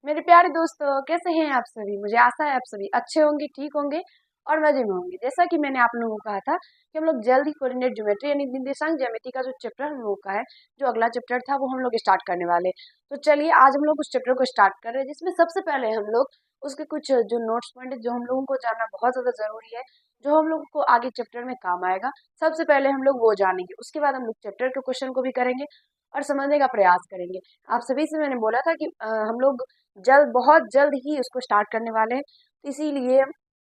मेरे प्यारे दोस्तों, कैसे हैं आप सभी। मुझे आशा है आप सभी अच्छे होंगे, ठीक होंगे और मजे में होंगे। जैसा कि मैंने आप लोगों को कहा था कि हम लोग जल्द ही कोऑर्डिनेट ज्योमेट्री यानी निर्देशांक ज्यामिति का जो चैप्टर हम लोगों का है, जो अगला चैप्टर था वो हम लोग स्टार्ट करने वाले। तो चलिए आज हम लोग उस चैप्टर को स्टार्ट कर रहे हैं, जिसमें सबसे पहले हम लोग उसके कुछ जो नोट्स पॉइंट जो हम लोगों को जानना बहुत ज्यादा जरूरी है, जो हम लोगों को आगे चैप्टर में काम आएगा। सबसे पहले हम लोग वो जानेंगे, उसके बाद हम लोग चैप्टर के क्वेश्चन को भी करेंगे और समझने का प्रयास करेंगे। आप सभी से मैंने बोला था कि हम लोग बहुत जल्द ही उसको स्टार्ट करने वाले हैं, तो इसीलिए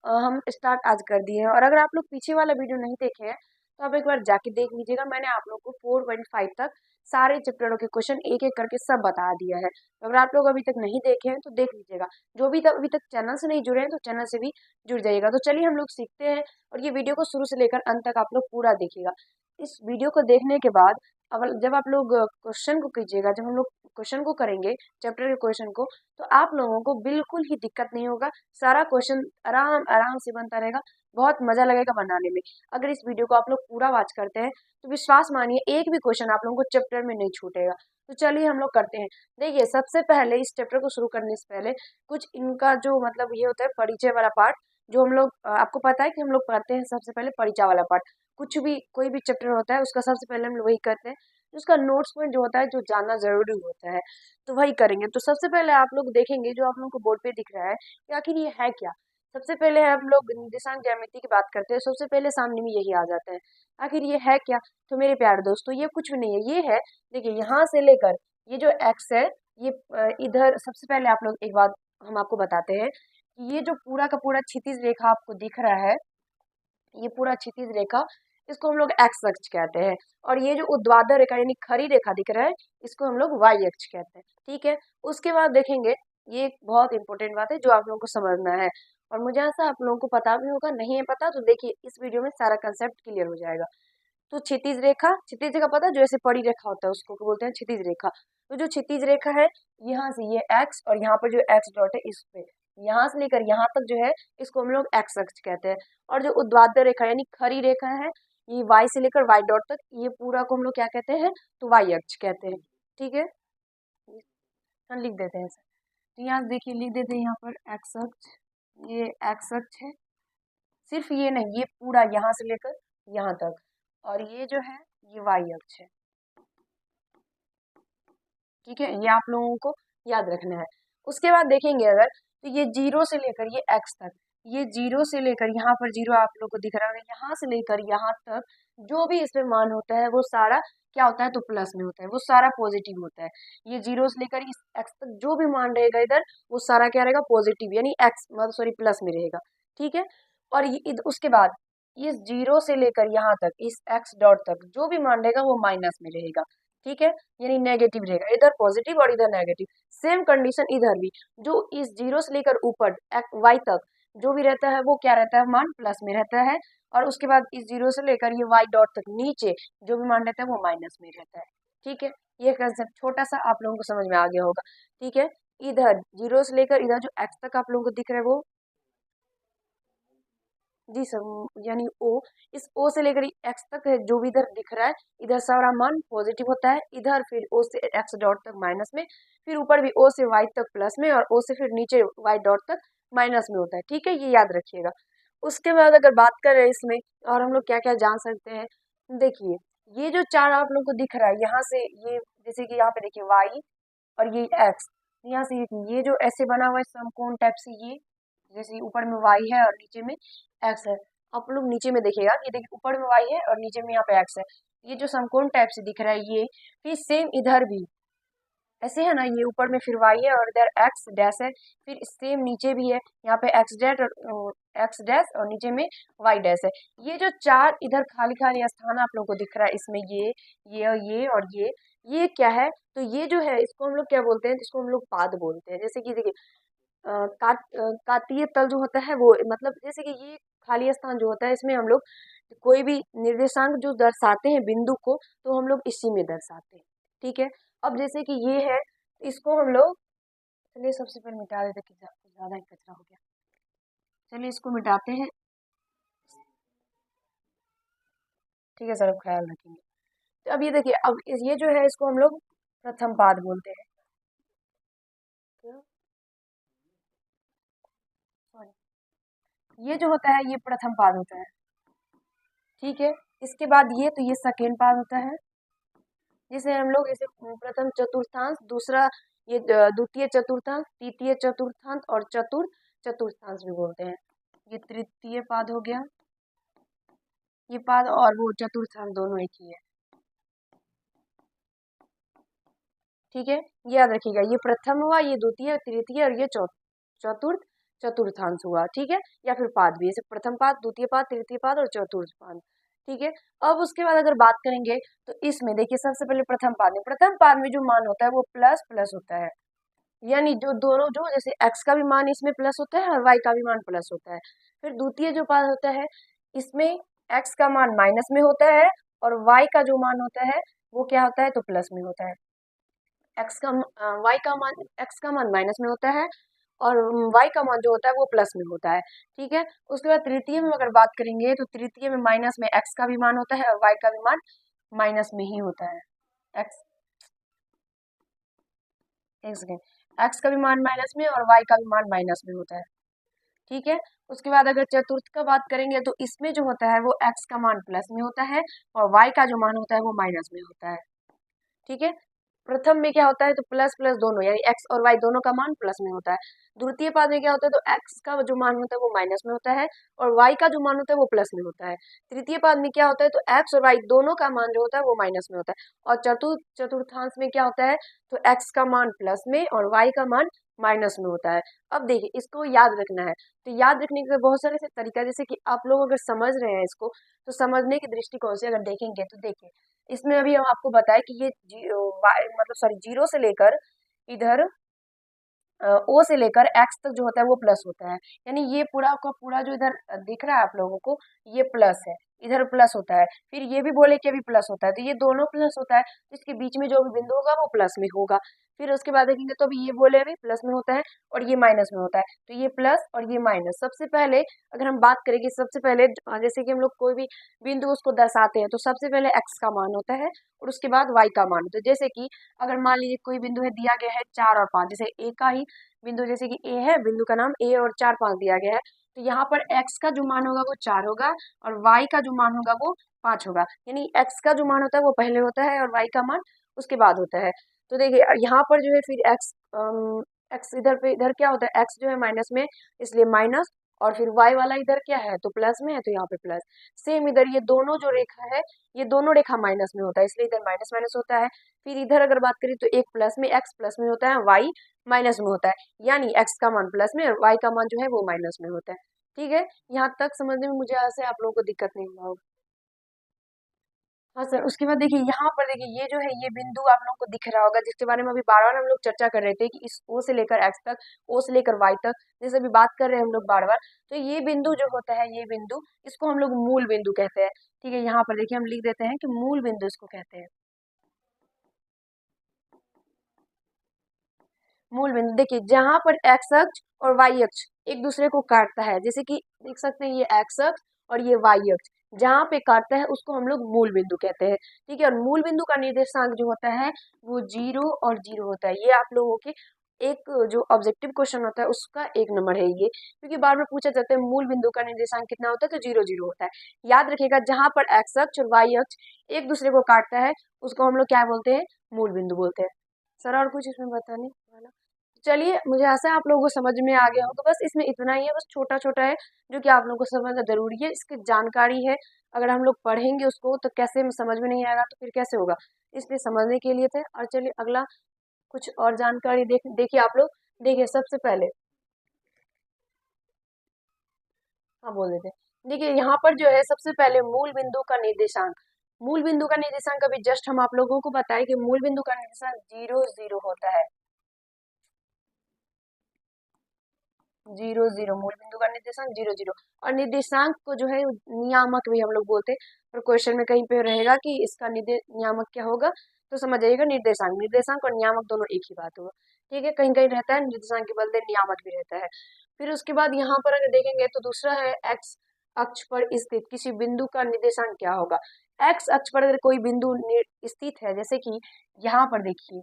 हम स्टार्ट आज कर दिए हैं। और अगर आप लोग पीछे वाला वीडियो नहीं देखे हैं तो आप एक बार जाके देख लीजिएगा। मैंने आप लोग को 4.5 तक सारे चैप्टरों के क्वेश्चन एक एक करके सब बता दिया है। तो अगर आप लोग अभी तक नहीं देखे हैं तो देख लीजिएगा। जो भी अभी तक चैनल से नहीं जुड़े हैं तो चैनल से भी जुड़ जाइएगा। तो चलिए हम लोग सीखते हैं, और ये वीडियो को शुरू से लेकर अंत तक आप लोग पूरा देखिएगा। इस वीडियो को देखने के बाद अब जब आप लोग क्वेश्चन को कीजिएगा, जब हम लोग क्वेश्चन को करेंगे चैप्टर के क्वेश्चन को, तो आप लोगों को बिल्कुल ही दिक्कत नहीं होगा। सारा क्वेश्चन आराम आराम से बनता रहेगा, बहुत मजा लगेगा बनाने में। अगर इस वीडियो को आप लोग पूरा वॉच करते हैं तो विश्वास मानिए एक भी क्वेश्चन आप लोगों को चैप्टर में नहीं छूटेगा। तो चलिए हम लोग करते हैं। देखिए, सबसे पहले इस चैप्टर को शुरू करने से पहले कुछ इनका जो मतलब ये होता है परिचय वाला पार्ट, जो हम लोग आपको पता है कि हम लोग पढ़ते हैं सबसे पहले परिचय वाला पार्ट। कुछ भी कोई भी चैप्टर होता है उसका सबसे पहले हम लोग वही करते हैं। उसका नोट्स पॉइंट जो होता है, जो जानना जरूरी होता है, तो वही करेंगे। तो सबसे पहले आप लोग देखेंगे जो आप लोगों को बोर्ड पे दिख रहा है कि आखिर ये है क्या। सबसे पहले हम लोग निर्देशांक ज्यामिति की बात करते हैं, सबसे पहले सामने में यही आ जाता है। आखिर ये है क्या। तो मेरे प्यारे दोस्तों, ये कुछ भी नहीं है, ये है, देखिए यहाँ से लेकर ये जो एक्स है, ये इधर सबसे पहले आप लोग एक बात हम आपको बताते हैं कि ये जो पूरा का पूरा क्षितिज रेखा आपको दिख रहा है, ये पूरा क्षितिज रेखा, इसको हम लोग एक्स अक्ष कहते हैं। और ये जो ऊर्ध्वाधर रेखा यानी खड़ी रेखा दिख रहा है, इसको हम लोग वाई अक्ष कहते हैं। ठीक है। उसके बाद देखेंगे, ये एक बहुत इंपॉर्टेंट बात है जो आप लोगों को समझना है, और मुझे ऐसा आप लोगों को पता भी होगा। नहीं है पता तो देखिए इस वीडियो में सारा कंसेप्ट क्लियर हो जाएगा। तो क्षितिज रेखा, क्षितिज रेखा पता है, जो ऐसे पड़ी रेखा होता है उसको बोलते हैं क्षितिज रेखा। तो जो क्षितिज रेखा है, यहाँ से ये एक्स और यहाँ पर जो एक्स डॉट है इस पे, यहाँ से लेकर यहाँ तक जो है, इसको हम लोग एक्स अक्ष कहते हैं। और जो ऊर्ध्वाधर रेखा यानी खड़ी रेखा है, ये वाई से लेकर वाई डॉट तक, ये पूरा को हम लोग क्या कहते हैं, तो वाई अक्ष कहते हैं। ठीक है, हम लिख देते हैं ऐसा। तो यहाँ देखिए लिख देते हैं यहाँ पर एक्स अक्ष, ये एक्स अक्ष है। सिर्फ ये नहीं, ये पूरा यहाँ से लेकर यहाँ तक, और ये जो है ये वाई अक्ष है। ठीक है, ये आप लोगों को याद रखना है। उसके बाद देखेंगे अगर, तो ये जीरो से लेकर ये एक्स तक, ये जीरो से लेकर यहाँ पर जीरो आप लोग को दिख रहा है, यहाँ से लेकर यहाँ तक जो भी इसमें मान होता है वो सारा क्या होता है, तो प्लस में होता है, वो सारा पॉजिटिव होता है। ये जीरो से लेकर इस एक्स तक जो भी मान रहेगा इधर, वो सारा क्या रहेगा, पॉजिटिव यानी एक्स मतलब सॉरी प्लस में रहेगा। ठीक है। और ये उसके बाद इस जीरो से लेकर यहाँ तक इस एक्स डॉट तक जो भी मान रहेगा वो माइनस में रहेगा। ठीक है, यानी नेगेटिव रहेगा, इधर पॉजिटिव और इधर नेगेटिव। सेम कंडीशन इधर भी, जो इस जीरो से लेकर ऊपर वाई तक जो भी रहता है वो क्या रहता है, मान प्लस में रहता है। और उसके बाद इस जीरो से लेकर ये वाई डॉट तक नीचे जो भी मान रहता है वो माइनस में रहता है। ठीक है, ये कंसेप्ट छोटा सा आप लोगों को समझ में आ गया होगा। ठीक है, इधर जीरो से लेकर इधर जो एक्स तक आप लोगों को दिख रहा है वो, जी सर, यानी ओ, इस ओ से लेकर एक्स तक है जो भी इधर दिख रहा है, इधर सारा मान पॉजिटिव होता है, इधर फिर ओ से एक्स डॉट तक माइनस में, फिर ऊपर भी ओ से वाई तक प्लस में, और ओ से फिर नीचे वाई डॉट तक माइनस में होता है। ठीक है, ये याद रखिएगा। उसके बाद अगर बात करें इसमें और हम लोग क्या क्या जान सकते हैं, देखिए ये जो चार आप लोग को दिख रहा है यहाँ से, ये जैसे कि यहाँ पे देखिए वाई और ये एक्स, यहाँ से ये जो ऐसे बना हुआ है समकोण टाइप से, ये जैसे ऊपर में वाई है और नीचे में एक्स है। आप लोग नीचे में देखिएगा कि देखिए ऊपर में वाई है और नीचे में यहाँ पे एक्स है। ये जो समकोण टाइप से दिख रहा है ये, फिर सेम इधर भी ऐसे है ना, ये ऊपर में फिर वाई है और इधर एक्स डैश है, फिर सेम नीचे भी है, यहाँ पे एक्स डैश और एक्स डैश और नीचे में वाई डैश है। ये जो चार इधर खाली खाली स्थान आप लोगों को दिख रहा है, इसमें ये और ये क्या है, तो ये जो है इसको हम लोग क्या बोलते हैं, इसको हम लोग पाद बोलते हैं। जैसे कि देखिए कातीय तल जो होता है वो, मतलब जैसे कि ये खाली स्थान जो होता है इसमें हम लोग कोई भी निर्देशांक जो दर्शाते हैं बिंदु को, तो हम लोग इसी में दर्शाते हैं। ठीक है। अब जैसे कि ये है, इसको हम लोग, चलिए सबसे पहले मिटा देते कि ज्यादा ही कचरा हो गया। चलिए इसको मिटाते हैं। ठीक है सर, अब ख्याल रखेंगे। तो अब ये देखिए, अब ये जो है इसको हम लोग प्रथम पाद बोलते हैं। ये जो होता है ये प्रथम पाद होता है, ठीक है। इसके बाद ये तो ये सेकेंड पाद होता है, जिसे हम लोग जैसे प्रथम चतुर्थांश, दूसरा ये द्वितीय चतुर्थांश, तृतीय चतुर्थांश और चतुर्थांश भी बोलते हैं। ये तृतीय पाद हो गया, ये पाद और वो चतुर्थांश दोनों एक ही है, ठीक है। याद रखिएगा, ये प्रथम हुआ, ये द्वितीय, तृतीय और ये चतुर्थ चतुर्थांश हुआ, ठीक है। या फिर पाद भी, जैसे प्रथम पाद, द्वितीय पाद, तृतीय पाद और चतुर्थ पाद, ठीक है। अब उसके बाद अगर बात करेंगे तो इसमें देखिए सबसे पहले प्रथम पाद में जो मान होता है वो प्लस प्लस होता है, यानी जो दोनों जो जैसे x का भी मान इसमें प्लस होता है और y का भी मान प्लस होता है। फिर द्वितीय जो पाद होता है इसमें x का मान माइनस में होता है और y का जो मान होता है वो क्या होता है, तो प्लस में होता है। x का मान माइनस में होता है और y का मान जो होता है वो प्लस में होता है, ठीक है। उसके बाद तृतीय में अगर बात करेंगे तो तृतीय में माइनस में x का भी मान होता है और y का भी मान माइनस में ही होता है। x एक सेकेंड, x का भी मान माइनस में और y का भी मान माइनस में होता है, ठीक है। उसके बाद अगर चतुर्थ का बात करेंगे तो इसमें जो होता है वो x का मान प्लस में होता है और y का जो मान होता है वो माइनस में होता है, ठीक है। प्रथम में क्या होता है, तो प्लस प्लस दोनों, यानी x और y दोनों का मान प्लस में होता है। द्वितीय पाद में क्या होता है, तो x का जो मान होता है वो माइनस में होता है और y का जो मान होता है वो प्लस में होता है। तृतीय पाद में क्या होता है, तो x और y दोनों का मान जो होता है वो माइनस में होता है। और चतुर्थांश में क्या होता है, तो x का मान प्लस में और y का मान माइनस में होता है। अब देखिए इसको याद रखना है, तो याद रखने के बहुत सारे ऐसे तरीका, जैसे कि आप लोग अगर समझ रहे हैं इसको, तो समझने के दृष्टिकोण से अगर देखेंगे तो देखिए इसमें अभी हम आपको बताए कि ये मतलब सॉरी जीरो से लेकर इधर ओ से लेकर एक्स तक जो होता है वो प्लस होता है, यानी ये पूरा का पूरा जो इधर दिख रहा है आप लोगों को ये प्लस है, इधर प्लस होता है। फिर ये भी बोले कि अभी प्लस होता है, तो ये दोनों प्लस होता है, तो इसके बीच में जो भी बिंदु होगा वो प्लस में होगा। फिर उसके बाद देखेंगे तो अभी ये बोले अभी प्लस में होता है और ये माइनस में होता है, तो ये प्लस और ये माइनस। सबसे पहले अगर हम बात करें कि सबसे पहले जैसे कि हम लोग कोई भी बिंदु उसको दर्शाते हैं, तो सबसे पहले एक्स का मान होता है और उसके बाद वाई का मान होता है। जैसे कि अगर मान लीजिए कोई बिंदु है दिया गया है 4 और 5, जैसे ए का ही बिंदु, जैसे कि ए है, बिंदु का नाम ए और 4 5 दिया गया है, तो यहाँ पर x का जो मान होगा वो 4 होगा और y का जो मान होगा वो 5 होगा, यानी x का जो मान होता है वो पहले होता है और y का मान उसके बाद होता है। तो देखिए यहाँ पर जो है फिर x इधर पे इधर क्या होता है, x जो है माइनस में इसलिए माइनस, और फिर y वाला इधर क्या है, तो प्लस में है, तो यहाँ पे प्लस। सेम इधर ये दोनों जो रेखा है ये दोनों रेखा माइनस में होता है, इसलिए इधर माइनस माइनस होता है। फिर इधर अगर बात करें तो एक प्लस में x प्लस में होता है, y माइनस में होता है, यानी x का मान प्लस में और y का मान जो है वो माइनस में होता है, ठीक है। यहाँ तक समझने में मुझे ऐसे आप लोगों को दिक्कत नहीं हुआ होगा। हाँ सर, उसके बाद देखिए यहाँ पर देखिए ये जो है ये बिंदु आप लोगों को दिख रहा होगा, जिसके बारे में अभी बार बार हम लोग चर्चा कर रहे थे कि इस O से लेकर x तक, O से लेकर y तक, जैसे अभी बात कर रहे हैं हम लोग बार बार, तो ये बिंदु जो होता है ये बिंदु इसको हम लोग मूल बिंदु कहते हैं, ठीक है। यहाँ पर देखिए हम लिख देते हैं कि मूल बिंदु इसको कहते हैं। मूल बिंदु देखिए जहां पर एक्स अक्ष और वाई अक्ष एक दूसरे को काटता है, जैसे कि देख सकते हैं ये एक्स अक्ष और ये वाई अक्ष जहां पे काटता है उसको हम लोग मूल बिंदु कहते हैं, ठीक है। और मूल बिंदु का निर्देशांक जो होता है वो 0 और 0 होता है। ये आप लोगों के एक जो ऑब्जेक्टिव क्वेश्चन होता है उसका एक नंबर है ये, क्योंकि बार बार पूछा जाता है मूल बिंदु का निर्देशांक कितना होता है, तो 0 0 होता है। याद रखिएगा जहां पर एक्स अक्ष और वाई अक्ष एक दूसरे को काटता है उसको हम लोग क्या बोलते हैं, मूल बिंदु बोलते हैं। सर और कुछ इसमें बताने वाला? चलिए मुझे आशा है आप लोगों को समझ में आ गया होगा, बस इसमें इतना ही है, बस छोटा छोटा है जो कि आप लोगों को समझना जरूरी है, इसकी जानकारी है। अगर हम लोग पढ़ेंगे उसको तो कैसे समझ में नहीं आएगा तो फिर कैसे होगा, इसलिए समझने के लिए थे। और चलिए अगला कुछ और जानकारी देखिए आप लोग, देखिए सबसे पहले हाँ बोल देते हैं। देखिए यहाँ पर जो है सबसे पहले मूल बिंदु का निर्देशांक, मूल बिंदु का निर्देशांक अभी जस्ट हम आप लोगों को बताएं कि मूल बिंदु का निर्देशांक 0 0 होता है, 0 0 मूल बिंदु का निर्देशांक 0 0। और निर्देशांक को जो है नियामक भी हम लोग बोलते हैं, और क्वेश्चन में कहीं पे रहेगा कि इसका नियामक क्या होगा, तो समझ जाइएगा निर्देशांक, निर्देशांक और नियामक दोनों एक ही बात होगा, ठीक है। कहीं कहीं रहता है निर्देशांक के बदले नियामक भी रहता है। फिर उसके बाद यहाँ पर अगर देखेंगे तो दूसरा है एक्स अक्ष पर स्थित किसी बिंदु का निर्देशांक क्या होगा। एक्स अक्ष पर अगर कोई बिंदु स्थित है, जैसे कि यहाँ पर देखिए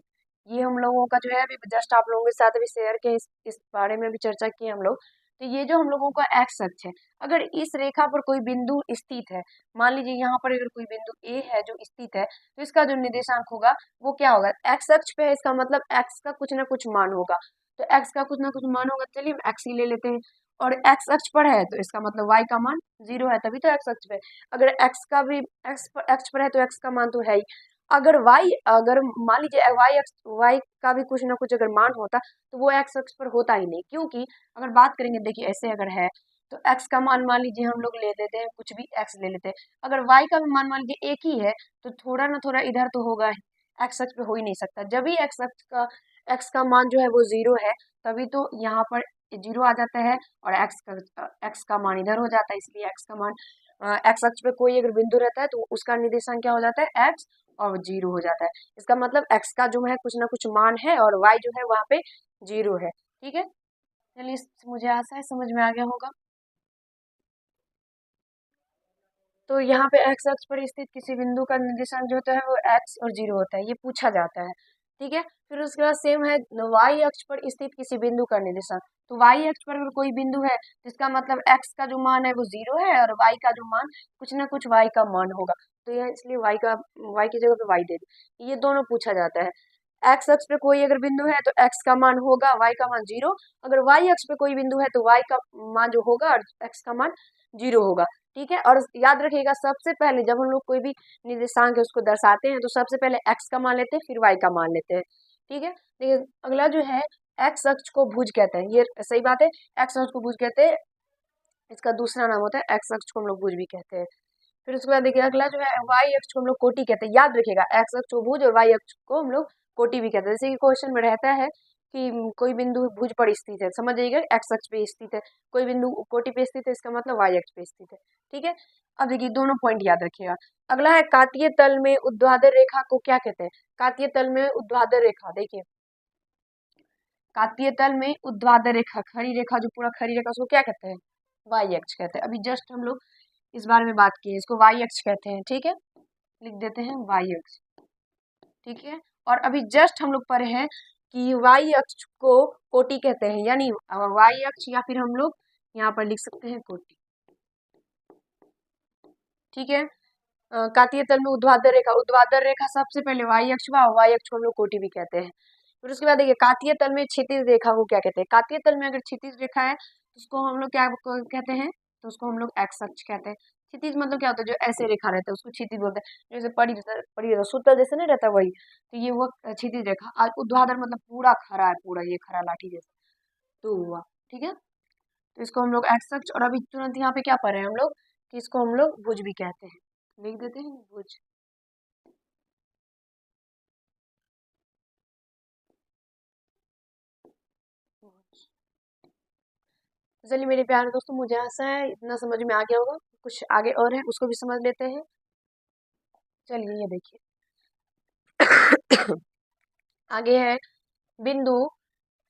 ये हम लोगों का जो है अभी जस्ट आप लोगों के साथ अभी शेयर किया, इस बारे में भी चर्चा की हम लोग, तो ये जो हम लोगों का एक्स अक्ष है, अगर इस रेखा पर कोई बिंदु स्थित है, मान लीजिए यहाँ पर अगर कोई बिंदु ए है जो स्थित है, तो इसका जो निर्देशांक होगा वो क्या होगा, एक्स अक्ष पे है, इसका मतलब एक्स का कुछ ना कुछ मान होगा। तो एक्स का कुछ ना कुछ मान होगा, चलिए हम एक्स ही ले लेते हैं। और एक्स अक्ष पर है तो इसका मतलब वाई का मान 0 है, तभी तो एक्स अक्ष पे। अगर एक्स का भी अक्ष पर है तो एक्स का मान तो है ही। अगर मान लीजिए वाई का भी कुछ ना कुछ अगर मान होता तो वो एक्स अक्ष पर होता ही नहीं, क्योंकि अगर बात करेंगे, देखिए ऐसे अगर है तो एक्स का मान लीजिए हम लोग ले लेते हैं, कुछ भी एक्स ले लेते हैं। अगर वाई का भी मान लीजिए एक ही है तो थोड़ा ना थोड़ा इधर तो होगा ही, एक्स अक्ष पे हो ही नहीं सकता। जब भी एक्स का मान जो है वो 0 है, तभी तो यहाँ पर 0 आ जाता है और एक्स का मान इधर हो जाता है, इसलिए एक्स का मान एक्स अक्ष पे कोई अगर बिंदु रहता है तो उसका निर्देशांक क्या हो जाता है, एक्स, और 0 हो जाता है। इसका मतलब एक्स का जो है कुछ ना कुछ मान है और वाई जो है वहां पे 0 है। ठीक है, चलिए मुझे आशा है समझ में आ गया होगा। तो यहाँ पे एक्स अक्ष पर स्थित किसी बिंदु का निर्देशांक जो होता है वो एक्स और 0 होता है, ये पूछा जाता है। ठीक है, फिर उसके बाद सेम है वाई अक्ष पर स्थित किसी बिंदु का निर्देशांक। तो वाई अक्ष पर अगर कोई बिंदु है तो इसका मतलब एक्स का जो मान है वो 0 है और वाई का जो मान कुछ ना कुछ वाई का मान होगा। तो यह इसलिए वाई की जगह पे वाई दे दी, ये दोनों पूछा जाता है। एक्स अक्ष पे कोई अगर बिंदु है तो एक्स का मान होगा, वाई का मान 0। अगर वाई अक्ष पे कोई बिंदु है तो वाई का मान जो होगा और एक्स का मान 0 होगा। ठीक है, और याद रखिएगा सबसे पहले जब हम लोग कोई भी निर्देशांक है उसको दर्शाते हैं तो सबसे पहले एक्स का मान लेते हैं, फिर वाई का मान लेते हैं। ठीक है, देखिए अगला जो है एक्स अक्ष को भुज कहते हैं, ये सही बात है, एक्स अक्ष को भुज कहते हैं। इसका दूसरा नाम होता है एक्स अक्ष को हम लोग भुज भी कहते हैं। फिर उसके बाद देखिए अगला जो है वाई अक्ष को हम लोग कोटि कहते हैं। याद रखिएगा एक्स अक्ष को भुज और वाई अक्ष को हम लोग कोटि भी कहते हैं। जैसे कि क्वेश्चन में रहता है कि कोई बिंदु भुज पर स्थित है, समझ जाइएगा एक्स अक्ष पे स्थित है, कोई बिंदु कोटि पे स्थित है, इसका मतलब वाई अक्ष पे स्थित है। ठीक है, अब देखिए दोनों पॉइंट याद रखिएगा। अगला है कातीय तल में ऊर्ध्वाधर रेखा को क्या कहते हैं। कातीय तल में ऊर्ध्वाधर रेखा, देखिए कातीय तल में ऊर्ध्वाधर रेखा, खड़ी रेखा, जो पूरा खड़ी रेखा उसको क्या कहते हैं, वाई अक्ष कहते हैं। अभी जस्ट हम लोग इस बारे में बात की, इसको वाई अक्ष कहते हैं। ठीक है, लिख देते हैं वाई अक्ष। ठीक है, और अभी जस्ट हम लोग पढ़े हैं कि वाई अक्ष को कोटि कहते हैं, यानी वाई अक्ष या फिर हम लोग यहाँ पर लिख सकते हैं कोटि। ठीक है, कातीय तल में ऊर्ध्वाधर रेखा सबसे पहले वाई अक्ष व वाई अक्ष को हम लोग कोटि भी कहते हैं। फिर उसके बाद देखिए कातीय तल में क्षैतिज रेखा को क्या कहते हैं। कातीय तल में अगर क्षैतिज रेखा है तो उसको हम लोग क्या कहते हैं, तो उसको हम लोग एक्स अक्ष कहते हैं। क्षैतिज मतलब क्या होता है, जो ऐसे रेखा रहता है उसको क्षैतिज बोलते हैं। जैसे पड़ी सूत्र जैसे नहीं रहता वही, तो ये वो क्षैतिज रेखा। और ऊर्ध्वाधर मतलब पूरा खड़ा है, पूरा ये खड़ा लाठी जैसा तो हुआ। ठीक है, तो इसको हम लोग एक्स अक्ष, और अभी तुरंत यहाँ पे क्या पढ़ रहे हैं हम लोग कि इसको हम लोग भुज भी कहते हैं, लिख देते हैं भुज। चलिए मेरे प्यारे दोस्तों, मुझे आशा है इतना समझ में आ गया होगा। कुछ आगे और है उसको भी समझ लेते हैं। चलिए ये देखिए आगे है बिंदु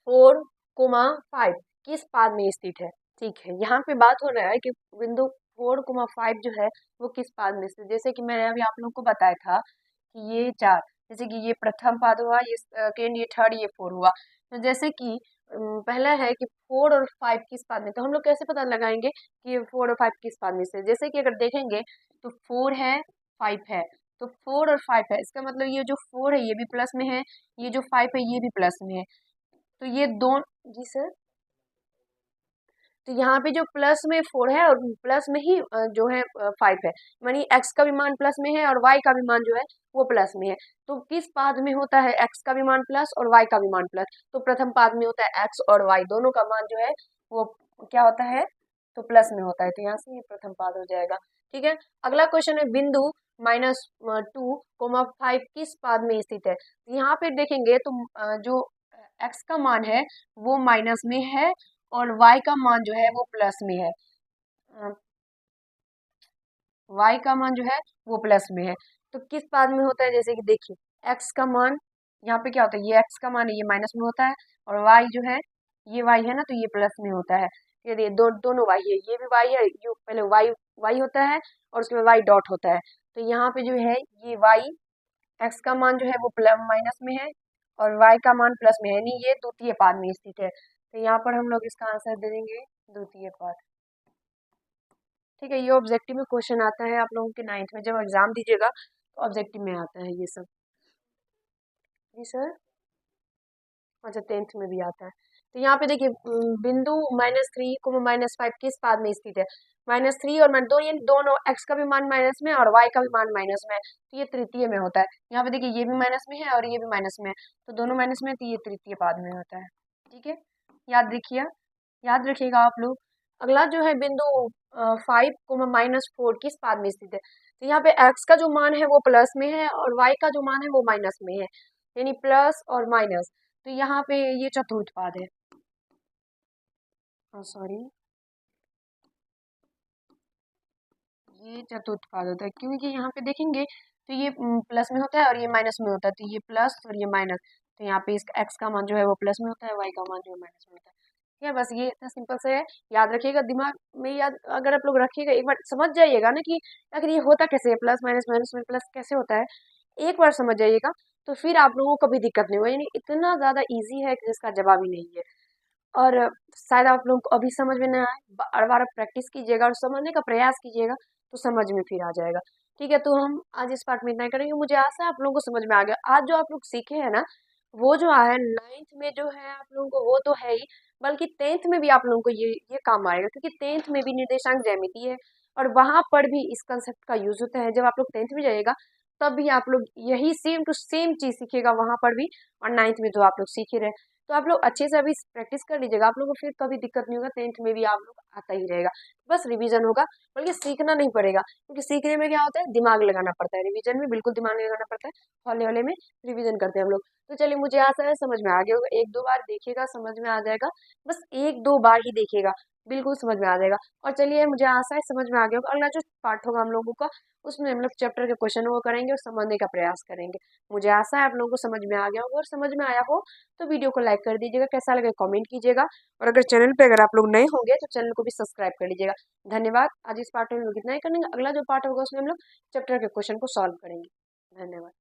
4,5 किस पाद में स्थित है। ठीक है, यहाँ पे बात हो रहा है कि बिंदु 4,5 जो है वो किस पाद में स्थित। जैसे कि मैंने अभी आप लोग को बताया था कि ये चार, जैसे कि ये प्रथम पाद हुआ, ये सेकेंड, ये थर्ड, ये फोर हुआ। तो जैसे कि पहला है कि 4 और 5 किस पाद में, तो हम लोग कैसे पता लगाएंगे कि 4 और 5 किस पाद में से। जैसे कि अगर देखेंगे तो 4 है, 5 है, तो 4 और 5 है, इसका मतलब ये जो 4 है ये भी प्लस में है, ये जो 5 है ये भी प्लस में है। तो ये दोनों, जी सर, तो यहाँ पे जो प्लस में 4 है और प्लस में ही जो है 5 है, मानी एक्स का भी मान प्लस में है और वाई का भी मान जो है वो प्लस में है। तो किस पाद में होता है एक्स का भी मान प्लस और वाई का भी मान प्लस, तो प्रथम पाद में होता है एक्स और वाई दोनों का मान जो है वो क्या होता है, तो प्लस में होता है। तो यहाँ से ये प्रथम पाद हो जाएगा। ठीक है, अगला क्वेश्चन है बिंदु -2,5 किस पाद में स्थित है। यहाँ पे देखेंगे तो जो एक्स का मान है वो माइनस में है और y का मान जो है वो प्लस में है। y का मान जो है वो प्लस में है, तो किस पाद में होता है, जैसे कि देखिए x का मान यहाँ पे क्या होता है, ये x का मान है ये माइनस में होता है, और y जो है ये y है ना, तो ये प्लस में होता है। ये दोनों y है, ये भी y है, ये पहले y होता है और उसके बाद y डॉट होता है। तो यहाँ पे जो है ये y, x का मान जो है वो माइनस में है और y का मान प्लस में है, यानी ये द्वितीय पाद में स्थित है। तो यहाँ पर हम लोग इसका आंसर दे देंगे द्वितीय पद। ठीक है, ये ऑब्जेक्टिव में क्वेश्चन आता है आप लोगों के 9th में, जब एग्जाम दीजिएगा तो ऑब्जेक्टिव में आता है ये सब। जी सर, अच्छा 10th में भी आता है। तो यहाँ पे देखिए बिंदु -3 को -5 किस पाद में स्थित है? -3 और दो, ये दोनों x का भी मान माइनस में और y का भी मान माइनस में है, तो ये तृतीय में होता है। यहाँ पे देखिए ये भी माइनस में है और ये भी माइनस में है, तो दोनों माइनस में है, तो ये तृतीय पाद में होता है। ठीक है, याद रखिएगा आप लोग। अगला जो है बिंदु 5 को -4 किस पाद में स्थित है? तो यहाँ पे x का जो मान है वो प्लस में है और y का जो मान है वो माइनस में है, यानी प्लस और माइनस। तो यहाँ पे ये चतुर्थ पाद है, सॉरी ये चतुर्थ पाद होता है, क्योंकि यहाँ पे देखेंगे तो ये प्लस में होता है और ये माइनस में होता है, तो ये प्लस और ये माइनस। तो यहाँ पे इसका x का मान जो है वो प्लस में होता है, y का मान जो है माइनस में होता है। ठीक है, बस ये इतना सिंपल से है, याद रखिएगा, दिमाग में याद अगर आप लोग रखिएगा, एक बार समझ जाइएगा ना कि आखिर ये होता कैसे है, प्लस माइनस माइनस में प्लस कैसे होता है, एक बार समझ जाइएगा तो फिर आप लोगों को कभी दिक्कत नहीं होगा, यानी इतना ज्यादा इजी है कि जिसका जवाब ही नहीं है। और शायद आप लोगों को अभी समझ में ना आए, बार बार प्रैक्टिस कीजिएगा और समझने का प्रयास कीजिएगा तो समझ में फिर आ जाएगा। ठीक है, तो हम आज इस पार्ट में इतना ही करेंगे। मुझे आशा है आप लोगों को समझ में आ गया। आज जो आप लोग सीखे हैं ना, वो जो है 9th में जो है आप लोगों को वो तो है ही, बल्कि 10th में भी आप लोगों को ये काम आएगा, क्योंकि 10th में भी निर्देशांक ज्यामिति है और वहां पर भी इस कंसेप्ट का यूज होता है। जब आप लोग 10th में जाइएगा तब भी आप लोग यही सेम टू सेम चीज सीखिएगा वहां पर भी, और 9th में जो आप लोग सीखे रहे। तो आप लोग अच्छे से अभी प्रैक्टिस कर लीजिएगा, आप लोगों को फिर कभी दिक्कत नहीं होगा, 10th में भी आप लोग आता ही रहेगा। बस रिवीजन होगा, बल्कि सीखना नहीं पड़ेगा, क्योंकि सीखने में क्या होता है, दिमाग लगाना पड़ता है। रिवीजन में बिल्कुल दिमाग नहीं लगाना पड़ता है, हौले हौले में रिवीजन करते हैं हम लोग। तो चलिए, मुझे आशा है समझ में आ गया होगा, एक दो बार देखिएगा समझ में आ जाएगा, बस एक दो बार ही देखिएगा, बिल्कुल समझ में आ जाएगा। और चलिए, मुझे आशा है समझ में आ गया होगा। अगला जो पार्ट होगा हम लोगों का, उसमें हम लोग चैप्टर के क्वेश्चन वो करेंगे और समझने का प्रयास करेंगे। मुझे आशा है आप लोगों को समझ में आ गया होगा, और समझ में आया हो तो वीडियो को लाइक कर दीजिएगा, कैसा लगे कमेंट कीजिएगा, और अगर चैनल पे अगर आप लोग नए होंगे तो चैनल को भी सब्सक्राइब कर लीजिएगा। धन्यवाद। आज इस पार्ट में हम लोग इतना ही करेंगे, अगला जो पार्ट होगा उसमें हम लोग चैप्टर के क्वेश्चन को सॉल्व करेंगे। धन्यवाद।